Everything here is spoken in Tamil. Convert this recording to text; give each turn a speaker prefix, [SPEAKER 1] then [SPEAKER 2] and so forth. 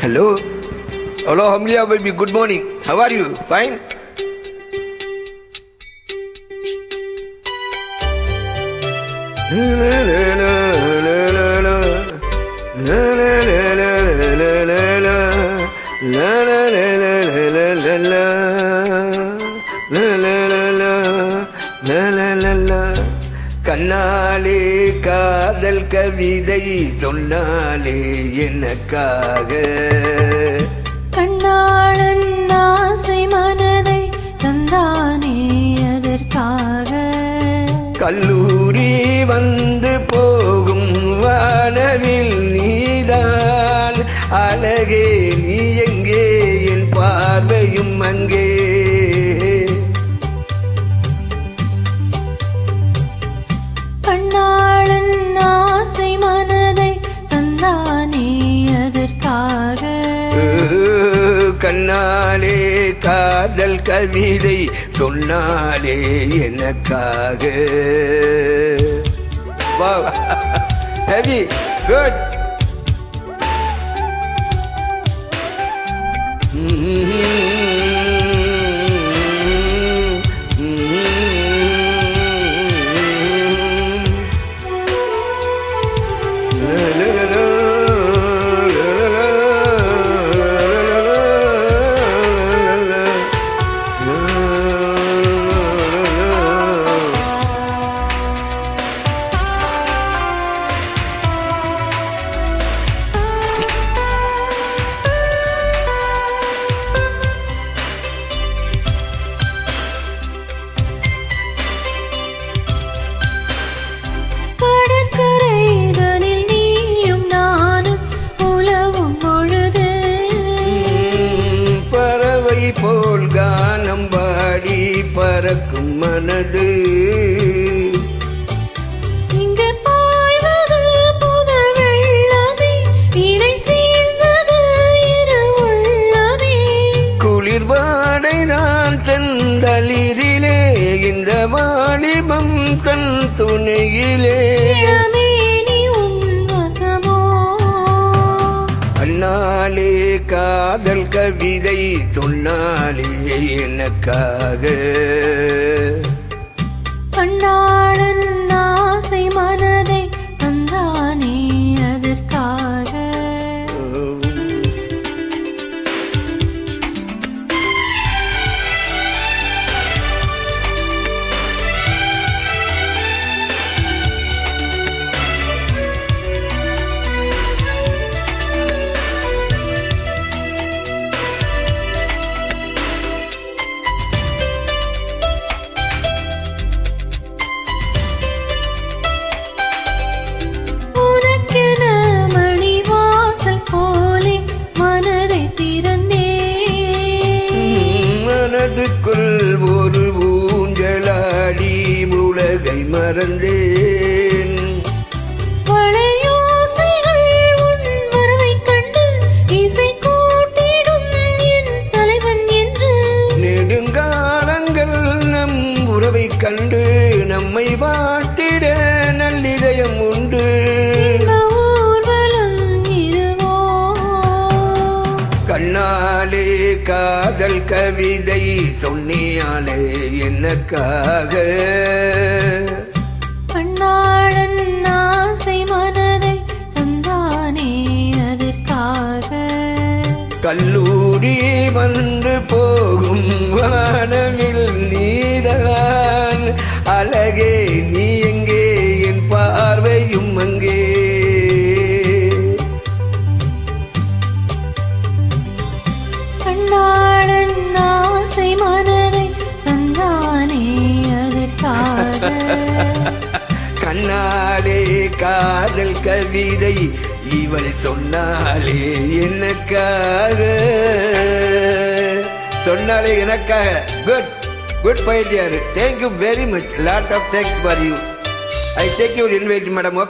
[SPEAKER 1] Hello? Hello, Hamlia baby. Good morning. How are you? Fine? கண்ணாலே காதல் கவிதை சொன்னாலே எனக்காக
[SPEAKER 2] கண்ணாளன் ஆசை மனதை தந்தானே அதற்காக
[SPEAKER 1] கல்லூரி வந்து போகும் வானவில் நீதான் அழகே நீ எங்கே என் பார்வையும் அங்கே
[SPEAKER 2] கண்ணாளன் ஆசை மனதை தந்தானே அதற்காக
[SPEAKER 1] கண்ணாலே காதல் கவிதை சொன்னாலே எனக்காக ஹெவி குட் போல் கானம் பாடி பறக்கும் மனது
[SPEAKER 2] இங்கு பாய்வது புது வெள்ளமே இடை சேர்ந்தது இரு உள்ளமே
[SPEAKER 1] குளிர்வாடை தான் செந்தளிரிலே இந்த வாலிபம் தன் துணையிலே கண்ணாலே காதல் கவிதை சொன்னாலே எனக்காக
[SPEAKER 2] கண்ணாளன் ஆசை மனதை தந்தானே அதற்காக
[SPEAKER 1] மனதுக்குள் ஒரு ஊஞ்சலாடி உலகை மறந்தேன்
[SPEAKER 2] வளையோசைகள் உன் வரவைக் கண்டு இசை கூட்டிடும் என் தலைவன் என்று
[SPEAKER 1] நெடுங்காலங்கள் நம் உறவைக் கண்டு நம்மை வாட்டிட நல்லிதயம் உண்டு கண்ணாலே காதல் கவிதை சொன்னியாலே எனக்காக
[SPEAKER 2] கண்ணாளன் ஆசை மனதை தந்தானே அதற்காக
[SPEAKER 1] கல்லூரி வந்து போகும் வானவில் நீதான் அழகே நீ எங்கே என் பார்வையும் அங்கே
[SPEAKER 2] கண்ணாளன் ஆசை மனதை தந்தானே அதற்காக
[SPEAKER 1] கண்ணாலே காதல் கவிதை இவள் சொன்னாலே எனக்காக சொன்னாலே எனக்காக குட் குட் பைடியாரு thank you very much lot of thanks for you I take your invite madam